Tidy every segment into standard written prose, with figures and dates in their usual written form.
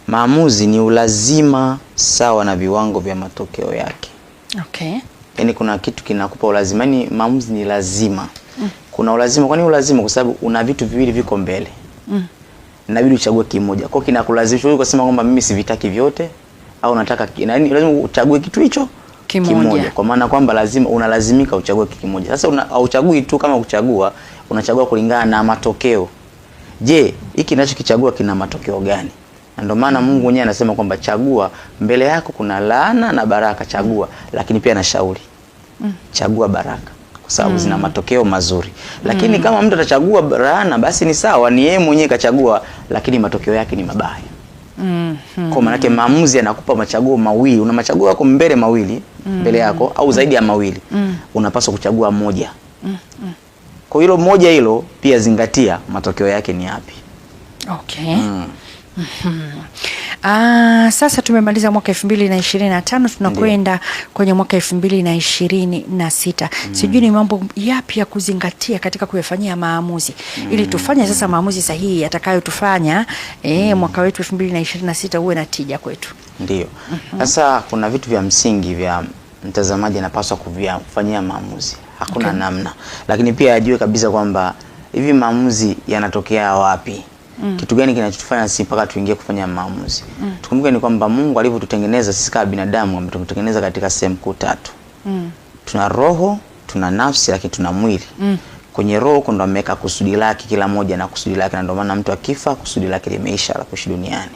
Maamuzi ni ulazima sawa na viwango vya matokeo yake. Okay. Yaani kuna kitu kinakupa ulazima, yani maamuzi ni lazima. Kuna ulazima, kwani ulazima kwa sababu una vitu viwili viko mbele. Inabidi uchague kimoja. Kwa kinakulazimisha wewe kusema kwamba mimi sivitaki vyote au nataka yani lazima uchague kitu hicho kimoja. Kwa maana kwamba lazima unalazimika uchague kitu kimoja. Sasa hauchagui tu kama kuchagua, unachagua kulingana na matokeo. Je, hiki ninachokichagua kina matokeo gani? Na ndio maana Mungu mwenyewe anasema kwamba chagua, mbele yako kuna laana na baraka, chagua, lakini pia na shauri. Chagua baraka kwa sababu zina matokeo mazuri. Lakini kama mtu atachagua laana basi ni sawa, ni yeye mwenyewe kachagua, lakini matokeo yake ni mabaya. Kwa maana yake maamuzi yanakupa machaguo mawili, una machaguo yako mbele mawili, mbele yako au zaidi ya mawili. Unapaswa kuchagua moja. Kwa hilo moja hilo pia zingatia matokeo yake ni yapi. Okay. Sasa tumemaliza mwaka 2025, tunakwenda kwenye mwaka 2026. Sijui ni mambo yapi ya kuzingatia katika kuyafanyia maamuzi ili tufanye sasa maamuzi sahihi yatakayotufanya mwaka wetu 2026 uwe na tija kwetu. Ndio. Sasa kuna vitu vya msingi vya mtazamaji anapaswa kufanyia maamuzi. Hakuna namna. Lakini pia ajue kabisa kwamba hivi maamuzi yanatokea wapi? Kitu gani kinachotufanya sisi mpaka tuingie kufanya maamuzi? Tukumbuke ni kwamba Mungu alivyotutengeneza sisi kama binadamu ametutengeneza katika sehemu kuu tatu. Tuna roho, tuna nafsi, lakini tuna mwili. Kwenye roho ndo ameweka kusudi lake, kila moja na kusudi lake, na ndio maana mtu akifa kusudi lake limeisha la kuishi duniani.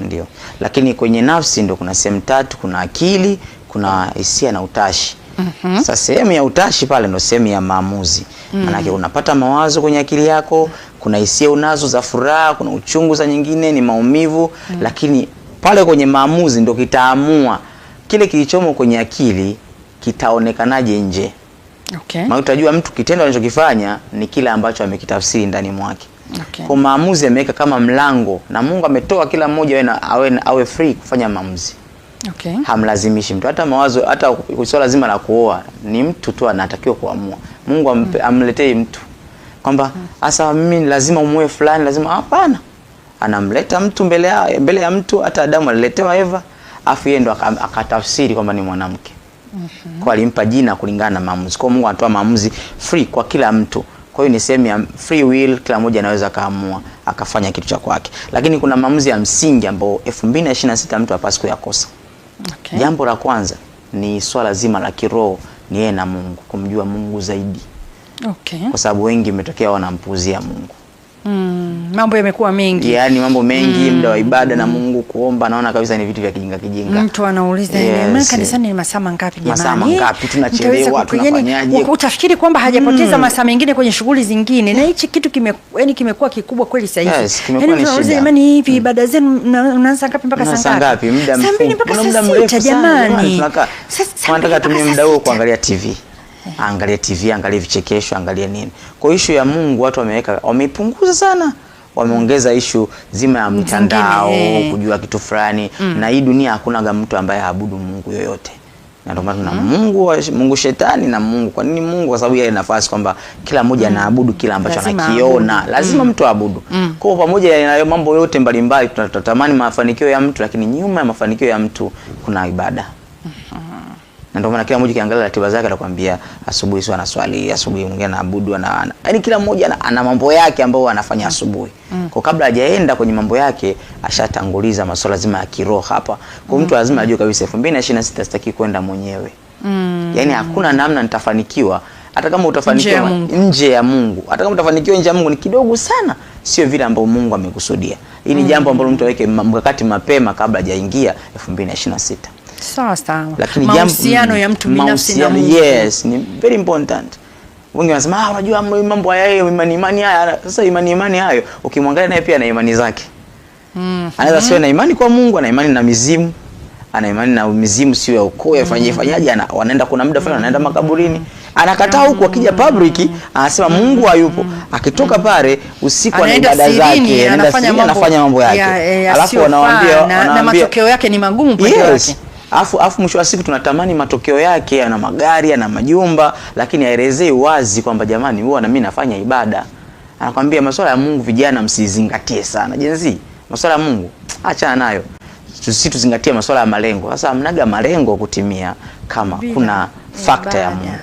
Ndio. Lakini kwenye nafsi ndo kuna sehemu tatu, kuna akili, kuna hisia na utashi. Sasa sehemu ya utashi pale ndo sehemu ya maamuzi. Maana unapata mawazo kwenye akili yako, kuna hisia unazo za furaha, kuna uchungu za nyingine ni maumivu, lakini pale kwenye maamuzi ndo kitaamua kile kilichomo kwenye akili kitaonekanaje nje. Okay. Maana utajua mtu kitendo anachokifanya ni kile ambacho amekitafsiri ndani mwake. Okay. Kwa maamuzi ameweka kama mlango na Mungu ametoa kila mmoja awe free kufanya maamuzi. Okay. Hamlazimishi mtu, hata mawazo, hata sio lazima la kuoa, ni mtu tu anatakiwa kuamua. Mungu amletee mtu kwamba asa mimi lazima umuoe fulani, lazima, hapana. Anamleta mtu mbele ya mtu. Hata Adamu aliletewa Eva, afu yeye ndo akatafsiri kwamba ni mwanamke. Kwa alimpa jina kulingana na maamuzi. Kwa Mungu anatoa maamuzi free kwa kila mtu. Kwa hiyo ni sehemu ya free will, kila mmoja anaweza kaamua akafanya kitu cha kwake. Lakini kuna maamuzi ya msingi ambayo 2026 mtu hapaswi kuyakosa. Okay. Jambo la kwanza ni swala zima la kiroho, ni yeye na Mungu, kumjua Mungu zaidi. Okay. Kwa sababu wengi umetokea wanampuzia Mungu. Mambo yamekuwa mengi. Yaani mambo mengi, muda wa ibada na Mungu kuomba, naona kabisa ni vitu vya kijinga. Mtu anauliza mimi kanisani ni masaa mangapi jamani? Masaa mangapi tunachelewa, tunafanyaje? Utafikiri kwamba hajapoteza masaa mengine kwenye shughuli zingine. Na hichi kitu kimekuwa kikubwa kweli sasa hivi. Yes, kimekuwa ni shida. Jamani, hivi ibada zenu unaanza ngapi mpaka saa ngapi? Muda mrefu jamani. Tunataka tumie muda huo kuangalia TV. Angalia TV, angalia vichekesho, angalia nini. Kwa issue ya Mungu watu wameipunguza sana. Wameongeza issue zima ya mtandao, kujua kitu fulani. Na hii dunia hakuna mtu ambaye haabudu Mungu yoyote. Na ndio maana Mungu shetani na Mungu. Kwa nini Mungu? Kwa sababu yeye nafasi kwamba kila mmoja anaabudu kila ambacho anakiona. Lazima mtu aabudu. Kwa pamoja na mambo yote mbalimbali tunatamani mafanikio ya mtu, lakini nyuma ya mafanikio ya mtu kuna ibada. Na ndio maana kila mmoja kiangalia ratiba zake atakwambia asubuhi sio anaswali, asubuhi mwingine anaabudu, yaani kila mmoja ana mambo yake ambayo anafanya asubuhi. Kwa kabla hajaenda kwenye mambo yake ashatanguliza masuala zima ya kiroho hapa. Kwa mtu lazima ajue kabisa 2026 sitaki kwenda mwenyewe. Yaani hakuna namna nitafanikiwa hata kama utafanikiwa nje ya Mungu. Hata kama utafanikiwa nje ya Mungu ni kidogo sana, sio vile ambavyo Mungu amekusudia. Hii ni jambo ambalo mtu aweke mkakati mapema kabla hajaingia 2026. Sawa. Lakini mahusiano ya mtu binafsi na Mungu. Yes, ni very important. Wengi wanasema unajua mambo haya imani haya. Sasa imani hayo ukimwangalia naye pia ana imani zake. Anaweza sio na imani kwa Mungu, ana imani na mizimu. Ana imani na mizimu sio ya ukoo, yafanyaje, wanaenda kuna muda fulani anaenda makaburini. Anakataa huko, akija public anasema Mungu hayupo. Akitoka pale usiku ana ibada zake, anafanya mambo yake. Alafu wanawaambia na matokeo yake ni magumu pale yake. Afu mwisho wa siku tunatamani matokeo yake, ana magari, ana majumba, lakini haelezei wazi kwamba jamani huwa na mimi nafanya ibada. Anakuambia masuala ya Mungu vijana msizingatie sana. Jenzi, Masuala ya Mungu achana nayo. Sisi tuzingatie masuala ya malengo. Sasa mnaga malengo kutimia kama kuna factor ya Mungu.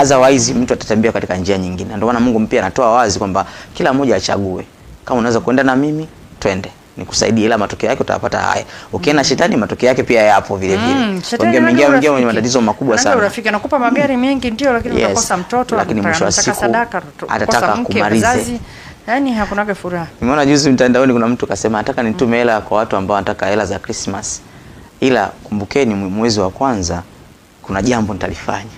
Otherwise mtu atatembea katika njia nyingine. Ndio maana Mungu pia anatoa wazi kwamba kila mmoja achague. Kama unaweza kwenda na mimi, twende. Nikusaidie, ila matokeo yake utapata haya. Ukienda shetani, matokeo yake pia yapo vile vile. Wengine wenye matatizo makubwa sana. Urafiki anakupa magari mengi ndio, lakini unakosa mtoto, lakini mwisho wa siku sadaka, atataka kumaliza. Yaani hakuna furaha. Nimeona juzi mtandaoni kuna mtu kasema nataka nitume hela kwa watu ambao wanataka hela za Christmas. Ila kumbukeni mwezi wa kwanza kuna jambo nitalifanya.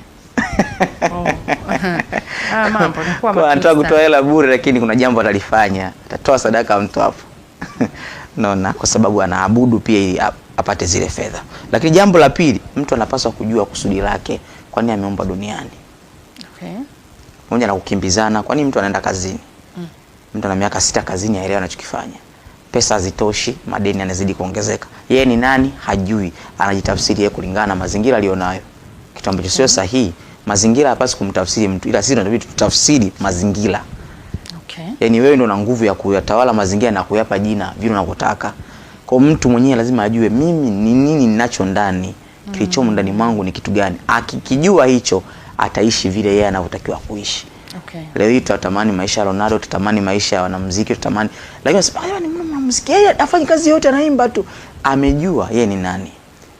Mambo ni kwa anataka kutoa hela bure, lakini kuna jambo atalifanya. Atatoa sadaka mtu hapo. Naona kwa sababu anaabudu pia ili apate zile fedha. Lakini jambo la pili, mtu anapaswa kujua kusudi lake, kwa nini ameomba duniani. Okay. Mmoja na kukimbizana, kwa nini mtu anaenda kazini? Mtu ana miaka 6 kazini, haelewi anachokifanya. Pesa hazitoshi, madeni yanazidi kuongezeka. Yeye ni nani? Hajui. Anajitafsiri yeye kulingana na mazingira alionayo. Kitu ambacho sio sahihi. Mazingira hapaswi kumtafsiri mtu, ila sisi tunabidi tutafsiri mazingira. Okay. Yaani wewe ndio una nguvu ya kuyatawala mazingira na kuyapa jina vile unavyotaka. Kwa mtu mwenyewe lazima ajue mimi ni nini ninacho ndani, kilichomo ndani mwangu ni kitu gani. Akikijua hicho, ataishi vile yeye anavyotakiwa kuishi. Okay. Leo hii tutatamani maisha ya Ronaldo, tutatamani maisha ya wanamuziki, tutatamani, lakini sasa ni mwanamuziki, yeye afanye kazi yote, anaimba tu. Amejua yeye ni nani,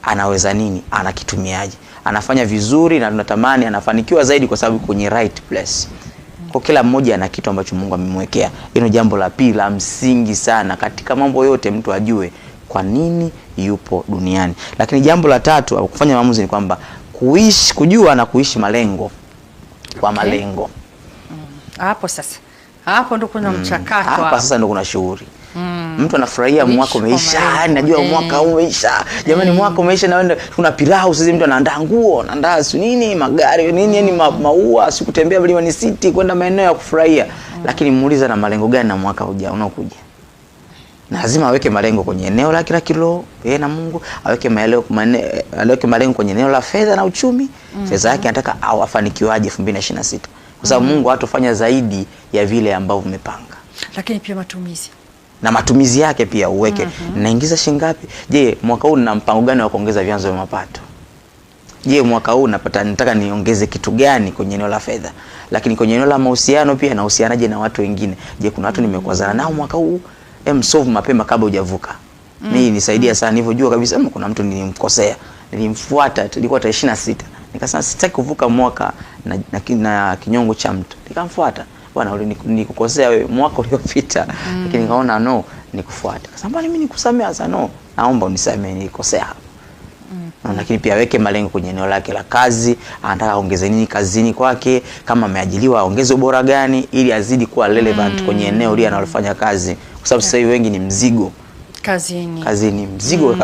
anaweza nini, anakitumiaje, anafanya vizuri, na tunatamani anafanikiwa zaidi kwa sababu kwenye right place. Kwa kila mmoja ana kitu ambacho Mungu amemwekea. Hilo jambo la pili la msingi sana katika mambo yote, mtu ajue kwa nini yupo duniani. Lakini jambo la tatu au kufanya maamuzi ni kwamba kujua na kuishi malengo kwa malengo. Hapo sasa. Hapo ndo kuna mchakato. Hapa sasa ndo kuna shughuli. Mtu anafurahia mwaka umeisha, najua mwaka umeisha. Jamani mwaka umeisha na wenda kuna pilau sasa, mtu anaandaa nguo, anaandaa nini, magari, nini, yani maua, sikutembea Mlimani City kwenda maeneo ya kufurahia. Lakini muuliza na malengo gani na mwaka ujao unaokuja? Lazima aweke malengo kwenye eneo la kila kilo, yeye na Mungu, aweke malengo kwenye eneo la fedha na uchumi. Fedha yake anataka afanikiwaje 2026. Kwa sababu Mungu hatofanya zaidi ya vile ambavyo umepanga. Lakini pia matumizi. Na matumizi yake pia uweke. Naingiza shilingi ngapi? Je, mwaka huu nina mpango gani wa kuongeza vyanzo vya mapato? Je, mwaka huu nataka niongeze kitu gani kwenye eneo la fedha? Lakini kwenye eneo la mahusiano pia, nahusianaje na watu wengine? Je, kuna watu nimekwazana nao mwaka huu? Solve mapema kabla hujavuka. Mimi nisaidia sana, nilivyojua kabisa kuna mtu nilimkosea. Nilimfuata, tulikuwa tarehe 26. Nikasema sitaki kuvuka mwaka na kinyongo cha mtu. Nikamfuata. Bwana nilikukosea wewe mwaka uliopita. Lakini nikaona no, nikufuata. Akasema mimi nikusamea sasa, no, naomba unisamee, nilikosea hapo. Lakini pia aweke malengo kwenye eneo lake la kazi, anataka aongeze nini kazini kwake, kama ameajiliwa aongeze ubora gani ili azidi kuwa relevant kwenye eneo lile analofanya kazi, kwa sababu sasa hivi wengi ni mzigo kazini mzigo.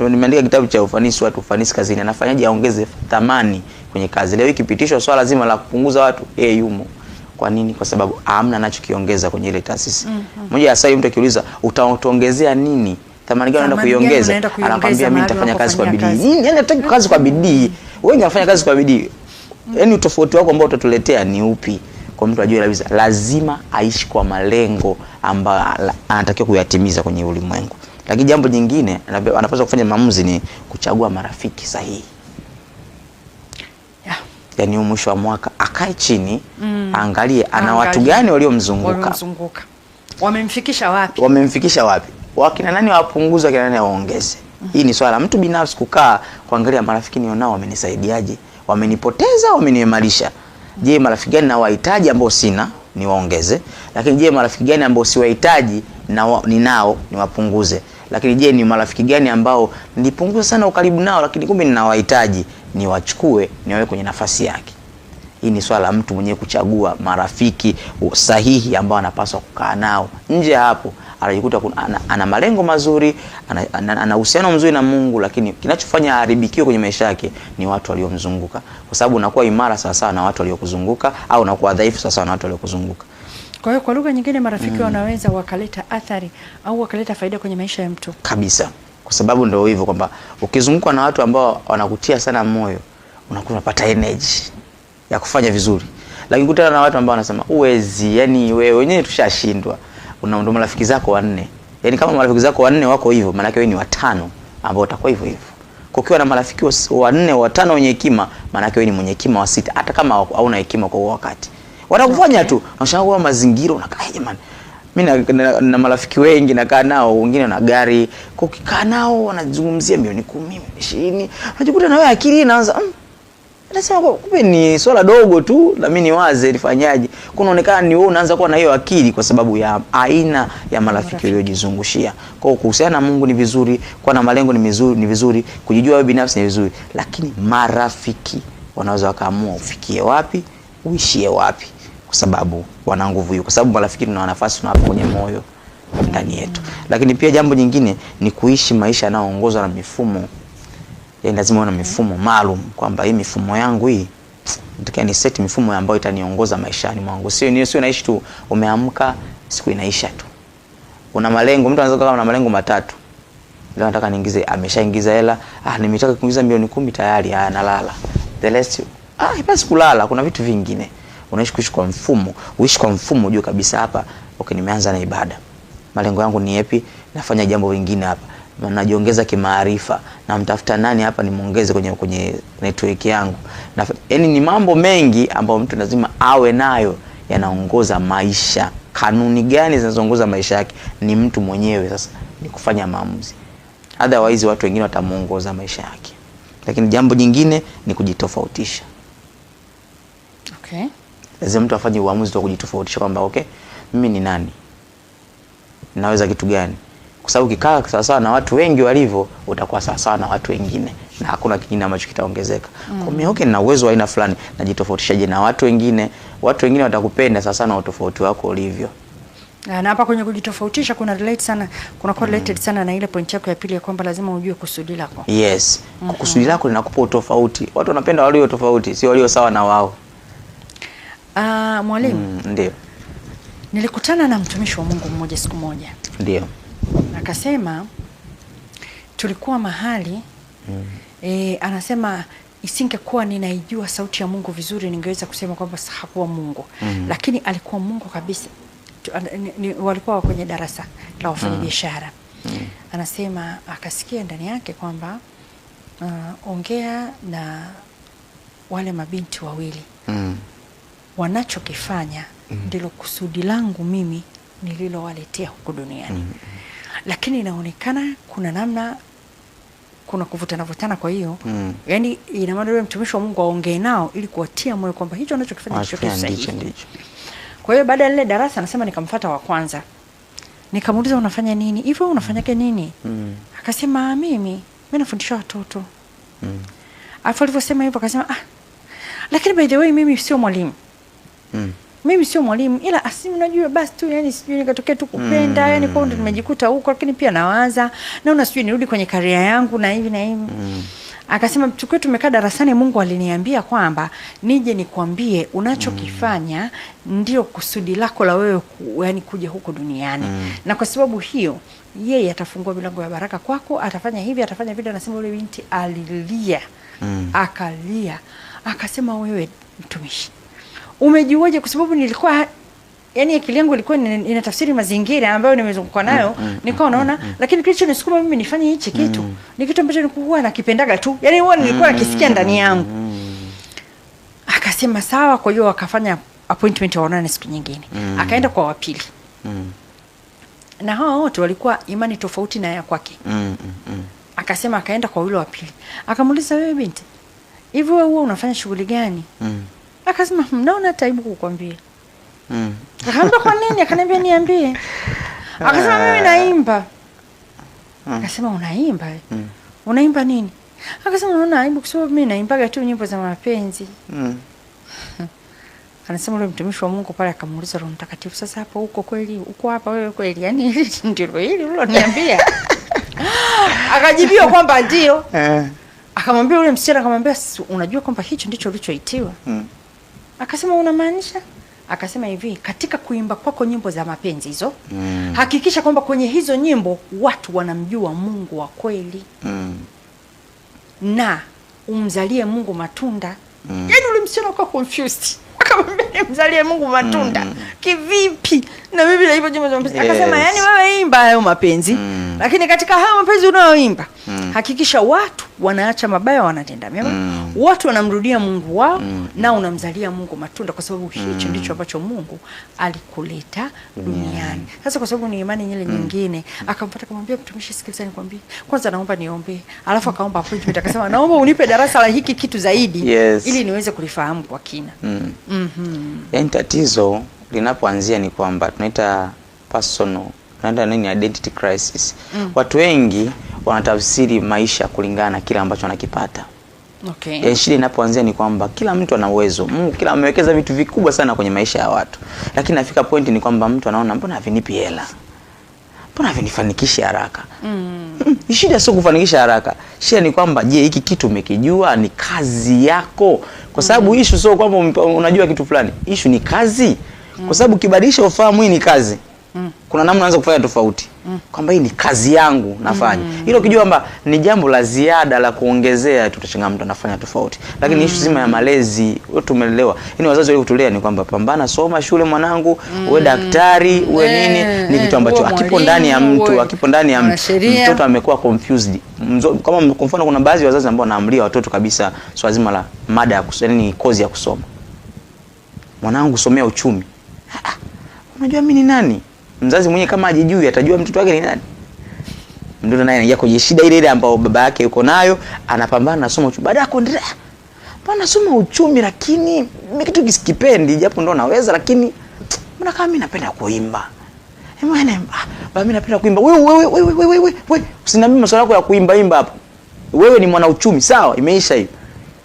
Nimeandika kitabu cha ufanisi watu, ufanisi kazini, anafanyaje aongeze thamani kwenye kazi. Leo ikipitishwa swala zima la kupunguza watu, yumo. Kwa nini? Kwa sababu hamna anachokiongeza kwenye ile taasisi. Mmoja ya sasa mtu akiuliza utaongezea nini? Thamani gani unaenda kuiongeza? Anakuambia mimi nitafanya kazi kwa bidii. Yaani nataka kazi kwa bidii. Wengi wanafanya kazi kwa bidii. Yaani utofauti wako ambao utatuletea ni upi? Kwa mtu ajue kabisa lazima aishi kwa malengo ambayo anatakiwa kuyatimiza kwenye ulimwengu. Lakini jambo jingine anapaswa kufanya maamuzi ni kuchagua marafiki sahihi. Yaani mwisho wa mwaka akae chini, angalie ana watu gani waliomzunguka. Wamemfikisha wapi? Wakina nani wapunguze, wakina nani waongeze. Hii ni swala mtu binafsi kukaa kuangalia marafiki nionao wamenisaidiaje, wamenipoteza, wameniimarisha. Je, marafiki gani na wahitaji ambao sina niwaongeze? Lakini je, marafiki gani ambao siwahitaji na ninao niwapunguze? Lakini je, ni marafiki gani ambao nipunguze sana ukaribu nao lakini kumbe ninawahitaji, niwachukue niwawe kwenye nafasi yake. Hii ni swala mtu mwenyewe kuchagua marafiki sahihi ambao anapaswa kukaa nao. Nje hapo anajikuta ana malengo mazuri, ana uhusiano mzuri na Mungu, lakini kinachofanya haribikiwe kwenye maisha yake ni watu waliomzunguka. Kwa sababu unakuwa imara sawa sawa na watu waliokuzunguka, au unakuwa dhaifu sawa sawa na watu waliokuzunguka. Kwa hiyo kwa lugha nyingine marafiki wanaweza wakaleta athari au wakaleta faida kwenye maisha ya mtu. Kabisa. Kwa sababu ndio hivyo kwamba ukizungukwa na watu ambao wanakutia sana moyo, unakuwa unapata energy ya kufanya vizuri. Lakini kutana na watu ambao wanasema uwezi, yani wewe wenyewe tushashindwa. Ndo marafiki zako wanne. Yaani kama marafiki zako 4 wako hivyo, maana yake wewe ni 5 ambao utakuwa hivyo hivyo. Kukiwa na marafiki 4 5 wenye hekima, maana yake wewe ni mwenye hekima wa 6, hata kama hauna hekima kwa wakati. Watakufanya tu, unashangaa mazingira unakaa jamani. Mimi na marafiki wengi nakaa nao, wengine na gari, kwa ukikaa nao wanazungumzia milioni 10, 20, unajikuta na wewe akili inaanza nasema kumbe ni swala dogo tu, na mimi niwaze nifanyaje. Kunaonekana ni wewe unaanza kuwa na hiyo akili kwa sababu ya aina ya marafiki uliyojizungushia. Kwa hiyo kuhusiana na Mungu ni vizuri, kuwa na malengo ni vizuri, kujijua wewe binafsi ni vizuri, lakini marafiki wanaweza wakaamua ufikie wapi, uishie wapi, kwa sababu wana nguvu hiyo, kwa sababu marafiki tuna nafasi tunawapa kwenye moyo ndani yetu. Lakini pia jambo jingine ni kuishi maisha yanayoongozwa na mifumo. Yaani lazima uwe na mifumo maalum, kwamba hii mifumo yangu hii nataka ni set mifumo ambayo itaniongoza maishani mwangu. Sio naishi tu umeamka siku inaisha tu. Una malengo, mtu anaweza kuwa na malengo 3. Leo nataka niingize, ameshaingiza hela, nimetaka kuingiza milioni 10 tayari, nalala. The rest basi kulala, kuna vitu vingine. Unaishi kuishi kwa mfumo, uishi kwa mfumo, ujue kabisa hapa nimeanza na ibada. Malengo yangu ni yapi? Nafanya jambo lingine hapa. Najiongeza kimaarifa, na mtafuta nani hapa nimuongeze kwenye network yangu. Yaani ni mambo mengi ambayo mtu lazima awe nayo yanaongoza maisha. Kanuni gani zinazoongoza maisha yake? Ni mtu mwenyewe sasa, ni kufanya maamuzi. Otherwise watu wengine watamuongoza maisha yake. Lakini jambo jingine ni kujitofautisha. Okay. Lazima mtu afanye uamuzi wa kujitofautisha kwamba mimi ni nani? Naweza kitu gani? Kwa sababu ukikaa sawa na watu wengi walivyo, utakuwa sawa na watu wengine na hakuna kingine ambacho kitaongezeka. Kwa mimi nina uwezo wa aina fulani, najitofautishaje na watu wengine? Watu wengine watakupenda sawa na utofauti wako ulivyo. Na hapa kwenye kujitofautisha kuna correlated sana na ile point yako ya pili ya kwamba lazima ujue kusudi lako. Yes. Kusudi lako linakupa utofauti. Watu wanapenda walio tofauti, sio walio sawa na wao. Mwalimu. Ndio. Nilikutana na mtumishi wa Mungu mmoja siku moja. Ndio. Akasema tulikuwa mahali anasema isingekuwa ninaijua sauti ya Mungu vizuri ningeweza kusema kwamba hakuwa Mungu. Lakini alikuwa Mungu kabisa. Walikuwa kwenye darasa la wafanyabiashara. Anasema akasikia ndani yake kwamba ongea na wale mabinti wawili. Wanachokifanya ndilo kusudi langu mimi nililowaletea huko duniani. Lakini inaonekana kuna namna kuna kuvutana, kwa hiyo yani ina maana yule mtumishi wa Mungu aongee nao ili kuwatia moyo kwamba hicho anachokifanya ndicho sahihi. Kwa hiyo baada ya ile darasa anasema nikamfuata wa kwanza. Nikamuuliza unafanya nini? Hivyo unafanyake nini? Akasema mimi nafundisha watoto. Alafu alivyosema hivyo akasema lakini by the way mimi sio mwalimu. Mimi sio mwalimu, ila asimu najua basi tu, yani sijui nikatokea tu kupenda, yani kwa ndo nimejikuta huko, lakini pia nawaza naona sijui nirudi kwenye career yangu na hivi na hivi. Akasema tukio tumekaa darasani, Mungu aliniambia kwamba nije nikwambie unachokifanya ndio kusudi lako la wewe yani kuja huko duniani. Na kwa sababu hiyo yeye atafungua milango ya baraka kwako, atafanya hivi, atafanya vile. Anasema yule binti alilia, akalia, akasema wewe mtumishi, umejuaje? Kwa sababu nilikuwa yani akili yangu ilikuwa inatafsiri mazingira ambayo nimezunguka nayo, nikawa naona lakini kilicho nisukuma mimi nifanye hichi kitu ni kitu ambacho nilikuwa nakipendaga tu, yani huwa nilikuwa nakisikia ndani yangu. Akasema sawa. Kwa hiyo akafanya appointment waonane siku nyingine. Akaenda kwa wa pili. Na hao wote walikuwa imani tofauti na ya kwake. Akasema akaenda kwa yule wa pili. Akamuuliza, wewe binti, hivi wewe unafanya shughuli gani? Akasema naona taibu kukwambia. Akaambia kwa nini? Akaniambia niambie. Akasema mimi naimba. Akasema unaimba? Unaimba nini? Akasema naona aibu kwa sababu mimi naimbaga tu nyimbo za mapenzi. Anasema yule mtumishi wa Mungu pale akamuuliza Roho Mtakatifu, sasa hapo uko kweli? Uko hapa wewe kweli? Yaani ndio hili uloniambia. Akajibia kwamba ndio. Akamwambia yule msichana, akamwambia unajua kwamba hicho ndicho ulichoitiwa? Akasema unamaanisha? Akasema hivi, katika kuimba kwako nyimbo za mapenzi hizo, hakikisha kwamba kwenye hizo nyimbo watu wanamjua Mungu wa kweli. Na umzalie Mungu matunda. Yaani ule msichana akawa confused. akamwambia mzalie Mungu matunda. Kivipi? Na Biblia hivyo jumbe za mapenzi. Akasema yani wewe imba hayo mapenzi, lakini katika hayo mapenzi unayoimba hakikisha watu wanaacha mabaya wanatenda mema. Watu wanamrudia Mungu wao na unamzalia Mungu matunda, kwa sababu hicho ndicho ambacho Mungu alikuleta duniani. Sasa kwa sababu ni imani nyingine nyingine, akampata kumwambia mtumishi, sikiliza nikwambie, kwanza naomba niombe. Alafu akaomba appointment, akasema naomba unipe darasa la hiki kitu zaidi ili niweze kulifahamu kwa kina. Yaani tatizo linapoanzia ni kwamba tunaita personal, tunaita nini, identity crisis. Watu wengi wanatafsiri maisha kulingana na kile ambacho wanakipata. Okay. Ya shida inapoanzia ni kwamba kila mtu ana uwezo. Mungu kila amewekeza vitu vikubwa sana kwenye maisha ya watu. Lakini nafika point ni kwamba mtu anaona mbona havinipi hela? Mbona havinifanikishi haraka? Shida sio kufanikisha haraka. Shida ni kwamba je, hiki kitu umekijua ni kazi yako? Kwa sababu issue sio kwamba unajua kitu fulani. Issue ni kazi. Kwa sababu kibadilisha ufahamu hii ni kazi. Kuna namna unaanza kufanya tofauti. Kwamba hii ni kazi yangu nafanya. Hilo ukijua kwamba ni jambo la ziada la kuongezea, tutachangaa mtu anafanya tofauti. Lakini issue zima ya malezi, wewe tumelelewa. Yaani wazazi wale kutulea ni kwamba pambana, soma shule mwanangu, uwe daktari, uwe nini, ni kitu ambacho akipo ndani ya mtu, akipo ndani ya mtoto amekuwa confused. Kama kwa mfano kuna baadhi ya wazazi ambao wanaamria watoto kabisa swala zima la mada ya kusoma, ni kozi ya kusoma. Mwanangu somea uchumi. Unajua mimi ni nani? Mzazi mwenyewe kama hajijui atajua mtoto wake ni nani? Mtoto naye anaingia kwenye shida ile ile ambayo baba yake yuko nayo, anapambana na somo uchumi. Baadaye kuendelea, bwana soma uchumi lakini mimi kitu kiskipendi, japo ndo naweza, lakini mbona kama mimi napenda kuimba. Baba mimi napenda kuimba. Wewe usiniambie masuala yako ya kuimba hapo. Wewe ni mwana uchumi, sawa, imeisha hiyo.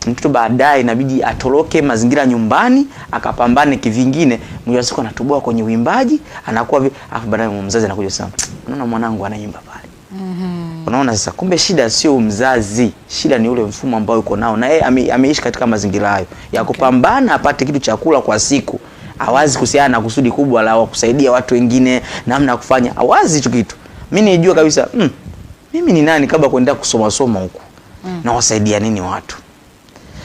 Mtoto baadaye inabidi atoroke mazingira nyumbani, akapambane kivingine, mwisho wa siku anatoboa kwenye uimbaji, anakuwa afu baadaye mzazi anakuja sana. Unaona mwanangu anaimba pale. Unaona sasa kumbe shida sio mzazi, shida ni ule mfumo ambao yuko nao, na yeye ameishi katika mazingira hayo ya kupambana apate kitu cha kula kwa siku. Hawazi kuhusiana na kusudi kubwa la kusaidia watu wengine, namna ya kufanya. Hawazi hicho kitu. Mimi nijua kabisa, mimi ni nani kabla kuendelea kusoma huko? Na wasaidia nini watu?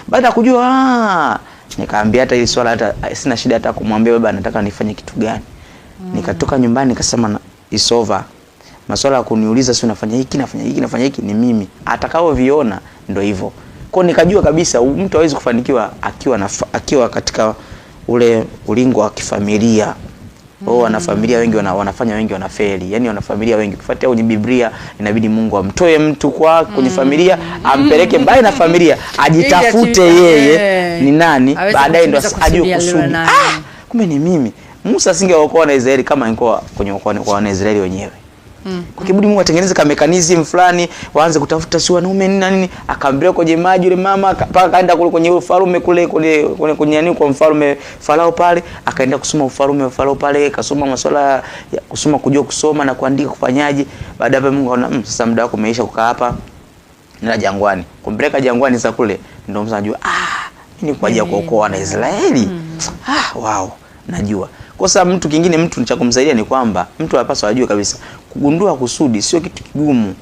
Baada kujua nikaambia hata ile swala hata sina shida hata kumwambia baba nataka nifanye kitu gani. Nikatoka nyumbani nikasema is over. Masuala ya kuniuliza si unafanya hiki nafanya hiki ni mimi. Atakao viona ndio hivyo. Kwa nikajua kabisa mtu hawezi kufanikiwa akiwa katika ule ulingo wa kifamilia. Wana familia wengi wanafanya wengi wanafeli. Yaani wana familia wengi. Kufuatia kwenye Biblia inabidi Mungu amtoe mtu kwenye familia, ampeleke mbali na familia, ajitafute yeye ni nani, baadaye ndo ajue kusudi. Kumbe ni mimi. Musa asingeokoa na Israeli kama ingekuwa kwenye kwa Israeli wenyewe. Kwa kibudi Mungu atengeneze ka mechanism fulani, waanze kutafuta si wanaume nini na nini, akaambia kwenye maji yule mama mpaka kaenda kule kwenye ufalme kwenye nini kwa mfalme Farao pale, akaenda kusoma ufalme wa Farao pale, akasoma masuala ya kusoma, kujua kusoma na kuandika kufanyaje. Baada ya Mungu anaona sasa muda wako umeisha kukaa hapa na jangwani. Kumpeleka jangwani sasa kule ndio msa anajua mimi ni kwa ajili ya kuokoa na Israeli. Wow, najua. Kwa sababu mtu kingine mtu cha kumsaidia ni kwamba mtu anapaswa ajue kabisa kugundua kusudi sio kitu kigumu.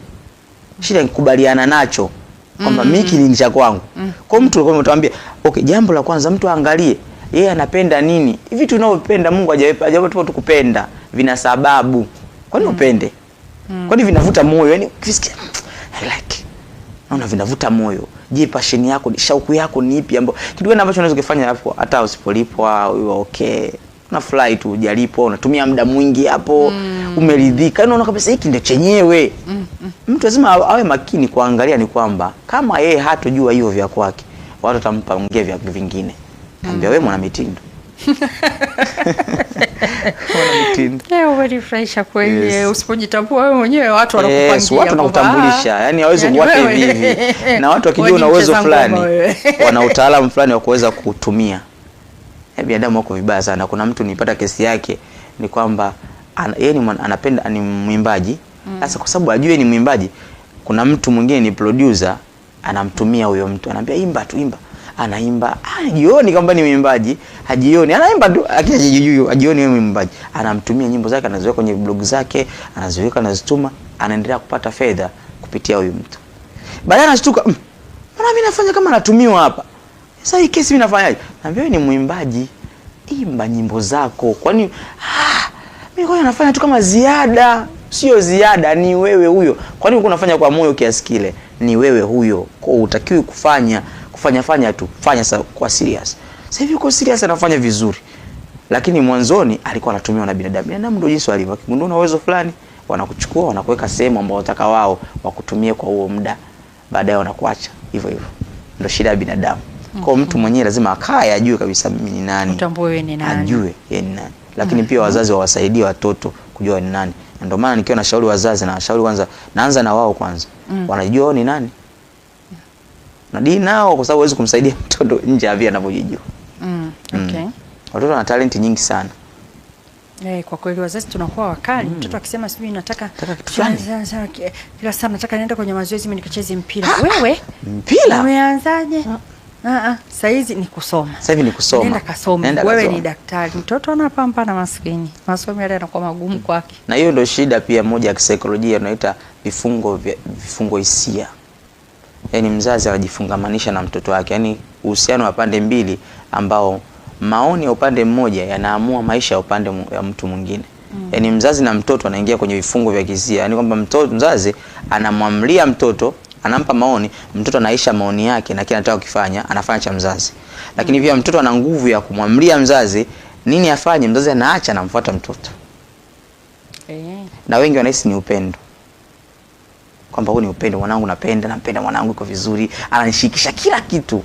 Shida ni kukubaliana nacho kwamba miki ni cha kwangu. Kwa mtu kama utamwambia, okay, jambo la kwanza mtu aangalie yeye anapenda nini. Hivi vitu unavyopenda Mungu hajawapa tu kupenda, vina sababu. Kwa nini upende? Kwa nini vinavuta moyo? Yaani ukisikia I like. Naona vinavuta moyo. Je, passion yako, shauku yako ni ipi ambacho kitu gani ambacho unaweza kufanya hapo hata usipolipwa okay. Na fly tu ujalipo, unatumia muda mwingi hapo, umeridhika. Unaona kabisa hiki ndio chenyewe. Mtu lazima awe makini kuangalia ni kwamba kama yeye hatojua hiyo vya kwake, watu watampa ongea vya vingine. Kaambia wewe mwana mitindo. Mwana mitindo. Unanifurahisha kweli. Usipojitambua wewe mwenyewe watu wanakupangia. Watu wanakutambulisha. Yaani hawezi kuwa hivi. Na watu wakijua una uwezo fulani, wana utaalamu fulani wa kuweza kutumia. Binadamu wako vibaya sana. Kuna mtu nipata kesi yake ni kwamba yeye anapenda ni mwimbaji. Sasa kwa sababu ajue ni mwimbaji, kuna mtu mwingine ni producer anamtumia huyo mtu, anambia imba tu imba. Anaimba, hajioni kwamba ni mwimbaji, hajioni. Anaimba tu akijijui, hajioni yeye mwimbaji. Anamtumia nyimbo zake, anaziweka kwenye blog zake, anaziweka anazituma, anaendelea kupata fedha kupitia huyo mtu. Baadaye anashtuka, mbona mimi nafanya kama natumiwa hapa? Sasa hii kesi mimi nafanyaje? Naambia wewe ni mwimbaji. imba nyimbo zako. Kwani mimi kwa nafanya tu kama ziada, sio ziada, ni wewe huyo. Kwani uko unafanya kwa moyo kiasi kile? Ni wewe huyo. Kwa utakiwi kufanya tu, fanya kwa serious. Sasa hivi uko serious, anafanya vizuri. Lakini mwanzoni alikuwa anatumiwa na binadamu. Binadamu ndio jinsi walivyo. Kigundua una uwezo fulani, wanakuchukua, wanakuweka sehemu ambayo wanataka wao wakutumie kwa huo muda. Baadaye wanakuacha. Hivyo hivyo. Ndio shida ya binadamu. Kwa mtu mwenyewe lazima akae ajue kabisa mimi ni nani. Utambue wewe ni nani. Ajue yeye ni nani. Lakini pia wazazi wawasaidie watoto kujua ni nani. Ndio maana nikiwa na shauri wazazi, na shauri kwanza naanza na wao kwanza. Wanajua wao ni nani. Na dini nao, kwa sababu huwezi kumsaidia mtoto nje ya vile anavyojijua. Okay. Watoto wana talenti nyingi sana. Kwa kweli wazazi tunakuwa wakali. Mtoto akisema sijui nataka kitu fulani, kila saa nataka niende kwenye mazoezi mimi nikacheze mpira. Wewe mpira umeanzaje? Sasa hizi ni kusoma. Sasa hivi ni kusoma. Nenda kasome. Wewe ni daktari. Mtoto anapambana maskini. Masomo yale yanakuwa magumu kwake. Na hiyo ndio shida pia moja ya kisaikolojia, tunaita vifungo hisia. Yaani mzazi anajifungamanisha na mtoto wake. Yaani uhusiano wa pande mbili ambao maoni ya upande mmoja yanaamua maisha ya upande ya mtu mwingine. Yaani mzazi na mtoto anaingia kwenye vifungo vya kihisia. Yaani kwamba mzazi anamwamlia mtoto, anampa maoni, mtoto anaisha maoni yake na kile anataka kufanya, anafanya cha mzazi. Lakini pia mtoto ana nguvu ya kumwamlia mzazi nini afanye, mzazi anaacha, anamfuata mtoto. Na wengi wanahisi ni upendo. Kwamba huu ni upendo, mwanangu nampenda mwanangu iko vizuri, ananishikisha kila kitu.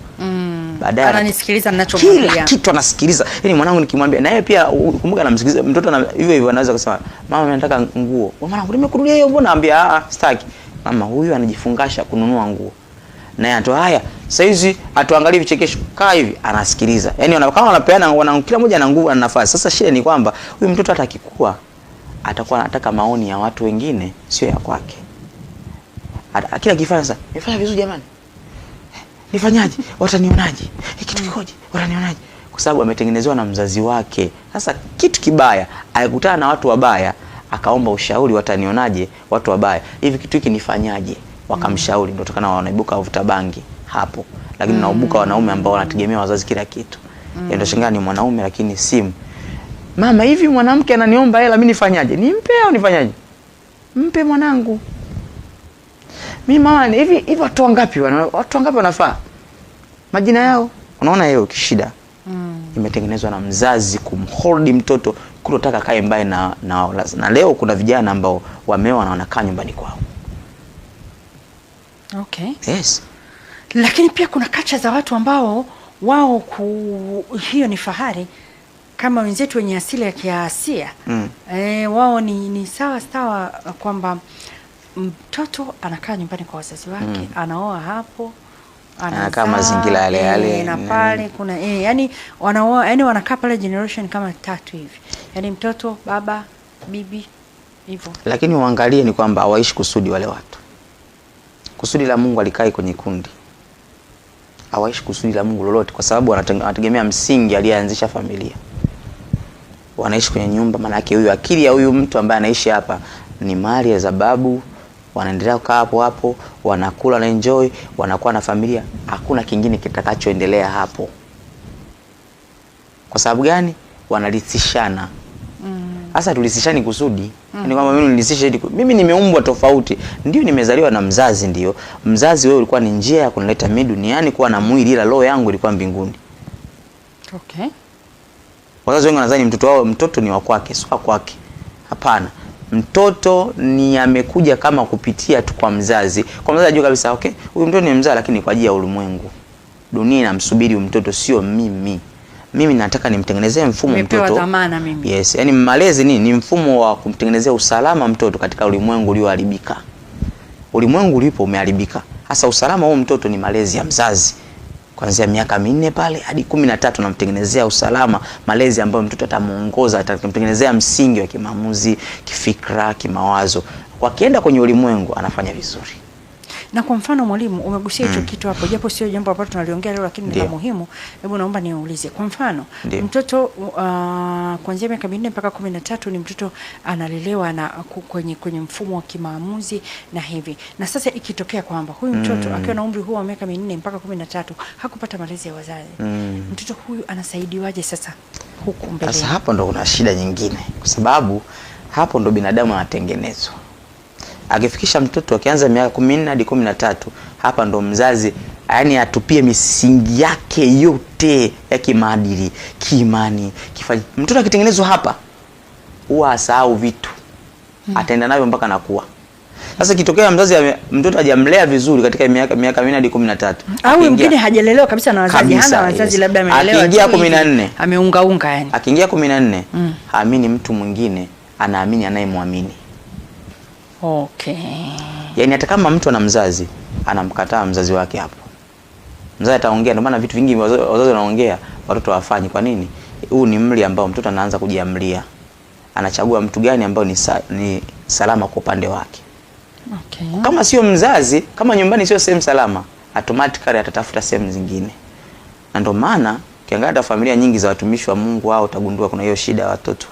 Baadaye ananisikiliza ninachomwambia. Kila kitu anasikiliza. Yaani mwanangu nikimwambia, na yeye pia kumbuka anamsikiliza mtoto, na hivyo hivyo anaweza kusema, "Mama mimi nataka nguo." "Mwanangu nimekununulia hiyo, mbona?" Anambia, "Sitaki." Mama huyu anajifungasha kununua nguo. Na yeye atoa haya, sasa hizi atuangalie vichekesho. Kaa hivi anasikiliza. Yaani kama wanapeana wana kila mmoja ana nguvu na nafasi. Sasa shida ni kwamba huyu mtoto hata akikua atakuwa anataka maoni ya watu wengine, sio ya kwake. Kila kifanya sasa, "Nifanya vizuri jamani. Nifanyaje? Watanionaje? Kitu kikoje? Watanionaje?" Kwa sababu ametengenezewa na mzazi wake. Sasa kitu kibaya, alikutana na watu wabaya, akaomba ushauri, watanionaje watu wabaya. Hivi kitu hiki nifanyaje? Wakamshauri, ndio tokana wanaibuka wavuta bangi hapo. Lakini naubuka wanaume ambao wanategemea wazazi kila kitu. Ndio shangaa ni mwanaume lakini simu. "Mama, hivi mwanamke ananiomba hela, mimi nifanyaje? Nimpe au nifanyaje?" "Mpe mwanangu." "Mimi mama, hivi watu wangapi wanafaa? Majina yao." Unaona hiyo kishida. Imetengenezwa na mzazi kumhold mtoto kutotaka kae mbali na leo kuna vijana ambao wameoa na wanakaa nyumbani kwao. Okay. Yes. Lakini pia kuna kacha za watu ambao wao hiyo ni fahari, kama wenzetu wenye asili ya Kiasia. Wao ni sawa kwamba mtoto anakaa nyumbani kwa wazazi wake, anaoa hapo, anakaa mazingira yale na pale kuna yani wanaoa, yani wanakaa pale generation kama 3 hivi. Yani mtoto, baba, bibi hivyo. Lakini uangalie ni kwamba hawaishi kusudi wale watu. Kusudi la Mungu alikai kwenye kundi. Hawaishi kusudi la Mungu lolote, kwa sababu wanategemea msingi aliyeanzisha familia. Wanaishi kwenye nyumba, maana yake huyu akili ya huyu mtu ambaye anaishi hapa ni mali ya zababu. Wanaendelea kukaa hapo, wanakula na enjoy, wanakuwa na familia, hakuna kingine kitakachoendelea hapo. Kwa sababu gani? Wanalithishana. Sasa tulithishani kusudi. Ni kwamba mimi nilisisha mimi nimeumbwa tofauti. Ndio nimezaliwa na mzazi, ndio. Mzazi wewe ulikuwa ni njia ya kunileta mimi duniani kuwa na mwili, ila roho yangu ilikuwa mbinguni. Okay. Wazazi wengi wanadhani mtoto ni wa kwake, sio kwake. Hapana. Mtoto ni amekuja kama kupitia tu kwa mzazi. Kwa mzazi ajua kabisa, okay, huyu mtoto ni mzaa lakini kwa ajili ya ulimwengu. Dunia inamsubiri mtoto, sio mimi. Mimi nataka nimtengenezee mfumo mtoto. Nimepewa dhamana mimi. Yes, yani malezi ni mfumo wa kumtengenezea usalama mtoto katika ulimwengu ulioharibika. Ulimwengu ulipo umeharibika. Hasa usalama huo mtoto ni malezi ya mzazi. Kuanzia miaka 4 pale hadi 13 namtengenezea usalama, malezi ambayo mtoto atamuongoza, atamtengenezea msingi wa kimaamuzi, kifikra, kimawazo. Kwa kienda kwenye ulimwengu anafanya vizuri. Na kwa mfano mwalimu, umegusia hicho kitu hapo, japo sio jambo ambalo tunaliongea leo, lakini ni la muhimu. Hebu naomba niulize, kwa mfano mtoto kuanzia miaka 4 mpaka 13 ni mtoto analelewa na kwenye mfumo wa kimaamuzi na hivi. Na sasa ikitokea kwamba huyu mtoto akiwa na umri huu wa miaka 4 mpaka 13 hakupata malezi ya wazazi, mtoto huyu anasaidiwaje sasa huku mbele? Sasa hapo ndo kuna shida nyingine, kwa sababu hapo ndo binadamu anatengenezwa. Akifikisha mtoto akianza miaka 14 hadi 13, hapa ndo mzazi yani atupie misingi yake yote ya kimaadili, kiimani, kifaji. Mtoto akitengenezwa hapa huwa asahau vitu. Ataenda navyo mpaka nakuwa. Sasa kitokea mtoto hajamlea vizuri katika miaka 4 hadi 13. Au mwingine hajalelewa kabisa na wazazi, hana wazazi, labda amelelewa. Akiingia 14, ameungaunga yani. Akiingia 14, haamini mtu mwingine, anaamini anayemwamini. Okay. Yaani hata kama mtu ana mzazi, anamkataa mzazi wake hapo. Mzazi ataongea, ndio maana vitu vingi wazazi wanaongea, watoto hawafanyi. Kwa nini? Huu ni mli ambao mtoto anaanza kujiamlia. Anachagua mtu gani ambao ni salama kwa upande wake. Okay. Kama sio mzazi, kama nyumbani sio sehemu salama, automatically atatafuta sehemu zingine. Na ndio maana ukiangalia familia nyingi za watumishi wa Mungu wao utagundua kuna hiyo shida ya watoto.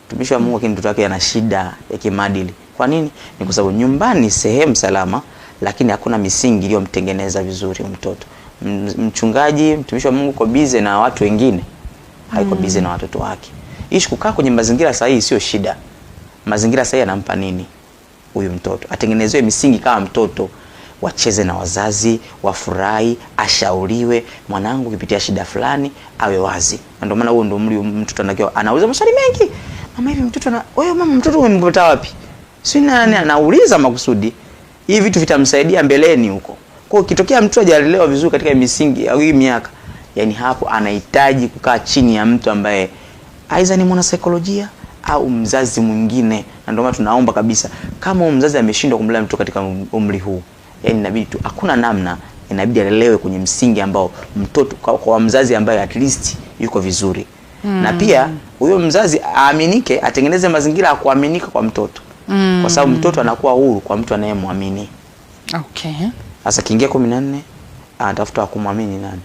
Mtumishi wa Mungu lakini mtoto wake ana shida ya kimaadili. Kwa nini? Ni kwa sababu nyumbani sehemu salama, lakini hakuna misingi iliyomtengeneza vizuri mtoto. Mchungaji, mtumishi wa Mungu uko busy na watu wengine, haiko busy na watoto wake. Ishi kukaa kwenye mazingira sahihi sio shida. Mazingira sahihi yanampa nini huyu mtoto? Atengenezewe misingi kama mtoto, wacheze na wazazi, wafurahi, ashauriwe, mwanangu kipitia shida fulani awe wazi. Ndio maana huo ndio umri mtoto anatakiwa anauliza maswali mengi. Mama, hivi mtoto wewe mama, mtoto umempata wapi? Si nani anauliza makusudi. Hivi vitu vitamsaidia mbeleni huko. Kwa hiyo kitokea mtu hajalelewa vizuri katika misingi au hii miaka, yani hapo anahitaji kukaa chini ya mtu ambaye aidha ni mwanasaikolojia au mzazi mwingine. Na ndio maana tunaomba kabisa, kama mzazi ameshindwa kumlea mtoto katika umri huu, yani inabidi tu, hakuna namna, inabidi alelewe kwenye msingi ambao mtoto kwa mzazi ambaye at least yuko vizuri. Na pia huyo mzazi aaminike, atengeneze mazingira ya kuaminika kwa mtoto. Kwa sababu mtoto anakuwa huru kwa mtu anayemwamini. Okay. Sasa kiingia 14, anatafuta kumwamini nani?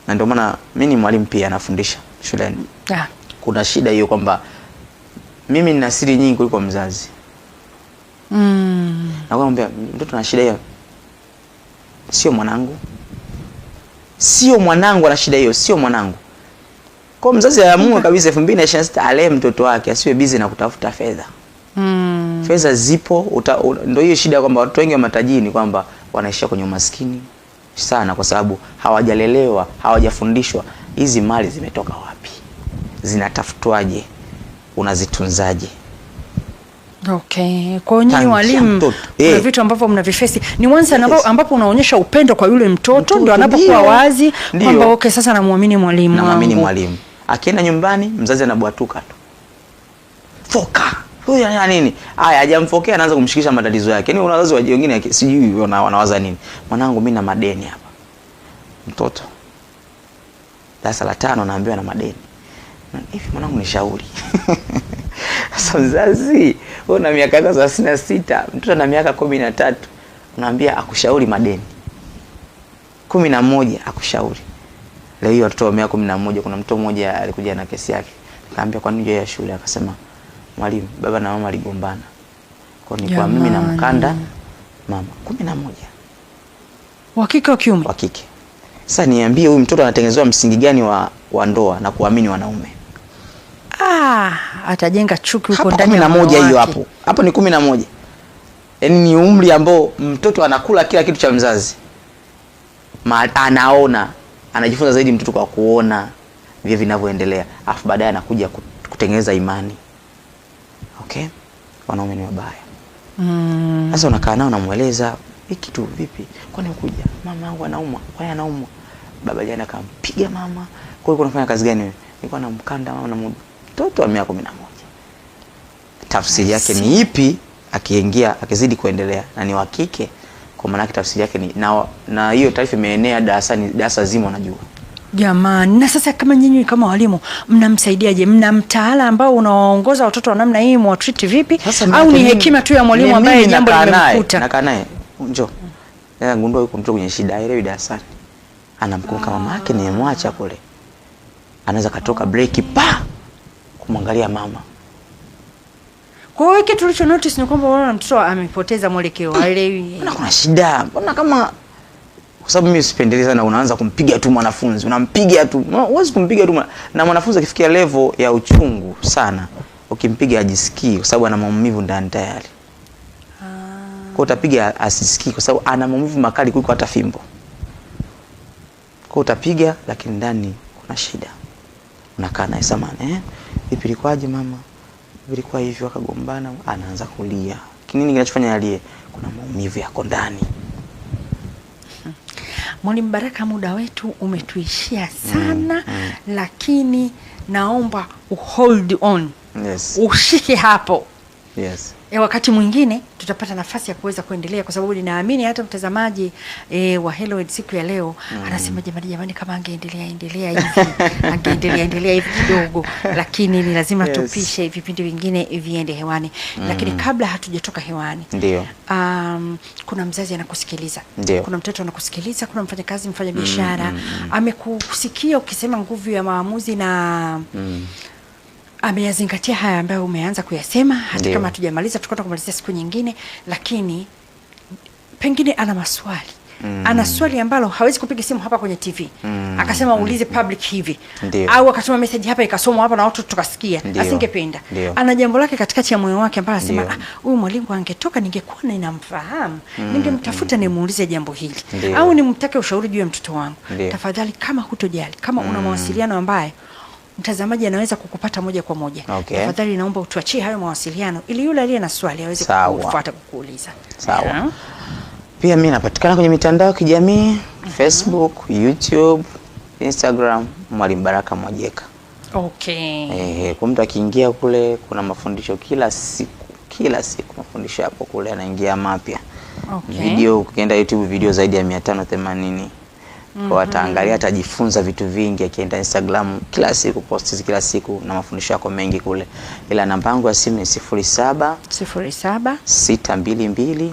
Na ndio maana mimi ni mwalimu pia, anafundisha shuleni. Kuna shida hiyo kwamba mimi nina siri nyingi kuliko mzazi. Na kwamba mtoto ana shida hiyo. Sio mwanangu. Sio mwanangu ana shida hiyo, sio mwanangu. Kwa mzazi aamue kabisa 2026 alee mtoto wake, asiwe busy na kutafuta fedha. Fedha zipo, ndio hiyo shida kwamba watu wengi wa matajiri kwamba wanaishia kwenye umaskini sana, kwa sababu hawajalelewa, hawajafundishwa hizi mali zimetoka wapi, zinatafutwaje, unazitunzaje. Okay. Kwa nyinyi walimu kuna vitu ambavyo mnavifesi ni once ambapo unaonyesha upendo kwa yule mtoto ndio anapokuwa wazi kwamba okay, sasa namuamini mwalimu wangu. Namuamini mwalimu. Akienda nyumbani mzazi anabwatuka tu. Foka. Huyu ana nini? Haya, hajamfokea, anaanza kumshikisha matatizo yake. Yaani wazazi wengine sijui wanawaza nini. Mwanangu mimi na madeni hapa. Mtoto darasa la 5 naambiwa na madeni. Hivi mwanangu nishauri. Sasa mzazi, wewe una miaka 36, mtoto ana miaka 13, unaambia akushauri madeni. 11 akushauri. Leo hiyo watoto wa miaka 11, kuna mtoto mmoja alikuja na kesi yake. Nikamwambia kwa nini ya shule? Akasema mwalimu, baba na mama waligombana. Kwa nini kwa mimi na mkanda mama 11. Wa kike au kiume? Wa kike. Sasa niambie huyu mtoto anatengenezwa msingi gani wa ndoa na kuamini wanaume? Atajenga chuki huko ndani ya 11 hiyo hapo. Hapo ni 11. Yaani ni umri ambao mtoto anakula kila kitu cha mzazi. Anaona, anajifunza zaidi mtoto kwa kuona vile vinavyoendelea. Afu baadaye anakuja kutengeneza imani. Okay? Wanaume ni wabaya. Sasa unakaa nao unamueleza, hiki kitu vipi? Kwani ukuja? Mama yangu anaumwa. Kwani anaumwa? Baba jana akampiga mama. Kwa hiyo unafanya kazi gani wewe? Nilikuwa namkanda mama na mtoto wa miaka 11. Tafsiri yake ni ipi akizidi kuendelea na ni wa kike? Kwa maana tafsiri yake ni na hiyo taarifa imeenea darasa zima unajua. Jamani, na sasa kama nyinyi kama walimu mnamsaidiaje? Mna mtaala ambao unawaongoza watoto wa namna hii, mwatreat vipi? Au ni hekima tu ya mwalimu ambaye jambo limemkuta? Nakaa naye. Njoo. Ngundua yuko mtoto kwenye shida, ile darasani. Anamkumbuka mama yake nimemwacha kule. Anaweza katoka break kumwangalia mama. Kwa hiyo kitu tulicho notice ni kwamba unaona mtoto amepoteza mwelekeo, haelewi. Mbona kuna shida? Mbona kama, kwa sababu mimi sipendelea sana unaanza kumpiga tu mwanafunzi, unampiga tu. Huwezi kumpiga tu na mwanafunzi akifikia level ya uchungu sana, ukimpiga ajisikii kwa sababu ana maumivu ndani tayari. Kwa utapiga asisikii kwa sababu ana maumivu makali kuliko hata fimbo. Kwa utapiga lakini ndani kuna shida. Unakaa naye samani, vipi ilikuwaje mama? Vilikuwa hivyo, akagombana, anaanza kulia. Nini kinachofanya alie? Kuna maumivu yako ndani. Mwalimu Baraka, muda wetu umetuishia sana, lakini naomba hold on. Yes. Ushike hapo. Yes. Wakati mwingine tutapata nafasi ya kuweza kuendelea, kwa sababu ninaamini hata mtazamaji wa Hello siku ya leo anasema jamani kama angeendelea hivi kidogo, lakini ni lazima tupishe vipindi vingine viende hewani. Lakini kabla hatujatoka hewani, ndio kuna mzazi anakusikiliza, kuna mtoto anakusikiliza, kuna mfanyakazi, mfanya biashara amekusikia ukisema nguvu ya maamuzi na ameyazingatia haya ambayo umeanza kuyasema. Hata kama hatujamaliza tutakwenda kumalizia siku nyingine, lakini pengine ana maswali. Ana swali ambalo hawezi kupiga simu hapa kwenye TV. Akasema uulize public hivi. Au akatuma message hapa ikasomwa hapa na watu tukasikia. Asingependa. Ana jambo lake katikati ya moyo wake ambalo anasema huyu mwalimu angetoka ningekuwa ninamfahamu. Ningemtafuta nimuulize jambo hili. Au nimtake ushauri juu ya mtoto wangu. Tafadhali, kama hutojali, kama una mawasiliano ambaye mtazamaji anaweza kukupata moja kwa moja, tafadhali naomba utuachie hayo mawasiliano ili yule aliye na swali aweze kufuata kukuuliza. Sawa. Pia mimi napatikana kwenye mitandao ya kijamii, Facebook, YouTube, Instagram, Mwalimu Baraka Mwajeka. Kwa mtu akiingia kule kuna mafundisho kila siku mafundisho hapo kule anaingia mapya. Video, ukienda YouTube video zaidi ya 580. Kwa ataangalia, atajifunza vitu vingi. Akienda Instagram kila siku posti kila siku na mafundisho yako mengi kule. Ila namba yangu ya simu ni 07 622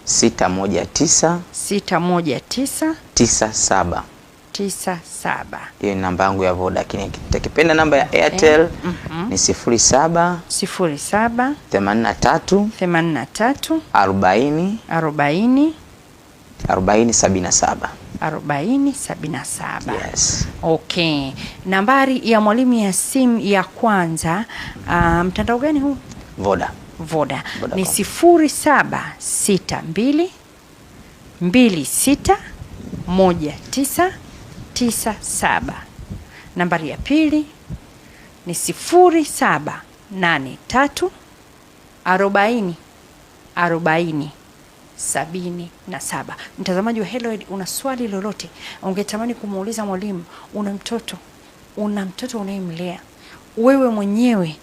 619 97. Hiyo ni namba yangu ya Voda. Nikipenda namba ya Airtel ni 07 83 40 4077. Yes. Nambari ya mwalimu ya simu ya kwanza, mtandao gani huu? Voda. Ni 0762 26 1997. Nambari ya pili ni 0783 40 40 77. Mtazamaji wa Hello, una swali lolote ungetamani kumuuliza mwalimu, una mtoto unayemlea wewe mwenyewe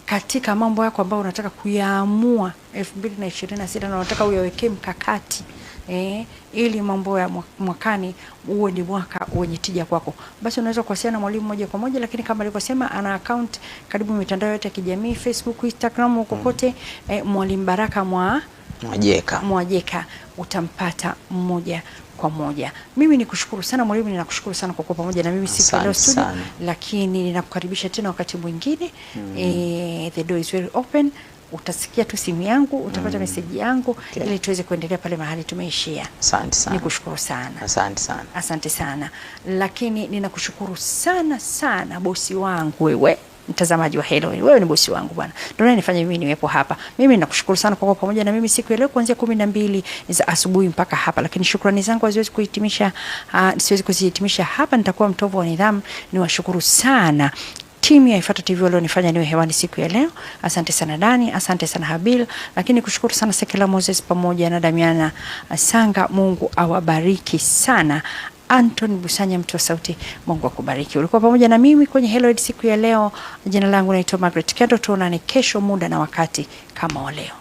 katika mambo yako ambayo unataka kuyaamua 2026 na unataka uyawekee mkakati ili mambo ya mwakani uwe ni mwaka wenye tija kwako, basi unaweza kuwasiliana na mwalimu moja kwa moja. Lakini kama alivyosema, ana account karibu mitandao yote ya kijamii, Facebook, Instagram, kokote Mwalimu Baraka Mwajeka utampata moja kwa moja. Mimi nikushukuru sana mwalimu, ninakushukuru sana kwa kuwa pamoja na mimi siku leo studio, lakini ninakukaribisha tena wakati mwingine. The door is very open. Utasikia tu simu yangu, utapata message yangu ili tuweze kuendelea pale mahali tumeishia. Asante sana. Nikushukuru sana. Asante sana. Lakini ninakushukuru sana bosi wangu wewe. Mtazamaji wa Hello, wewe ni bosi wangu bwana. Ndio unanifanya mimi niwepo hapa. Mimi ninakushukuru sana kwa kuwa pamoja na mimi siku ya leo kuanzia 12 za asubuhi mpaka hapa. Lakini shukrani zangu siwezi kuzihitimisha hapa, nitakuwa mtovu wa nidhamu. Niwashukuru sana timu ya Ifuata TV walionifanya niwe hewani siku ya leo. Asante sana Dani, asante sana Habil, lakini kushukuru sana Sekela Moses pamoja na Damiana Sanga. Mungu awabariki sana. Anton Busanya, mtu wa sauti, Mungu akubariki. Ulikuwa pamoja na mimi kwenye Hello siku ya leo. Jina langu naitwa Margaret Kendo. Tuonane kesho muda na wakati kama wa leo.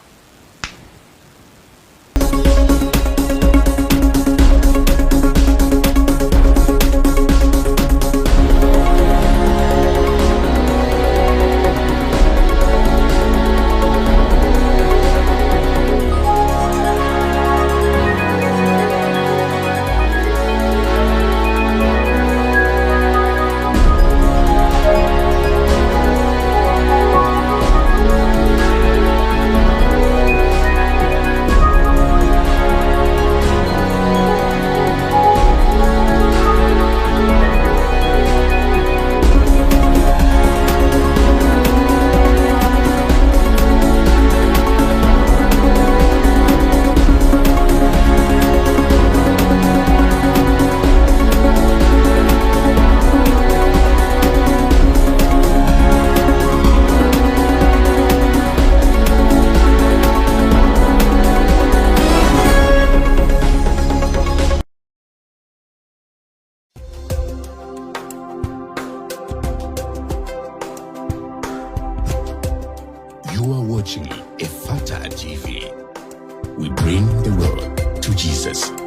You are watching Efata TV. We bring the world to Jesus.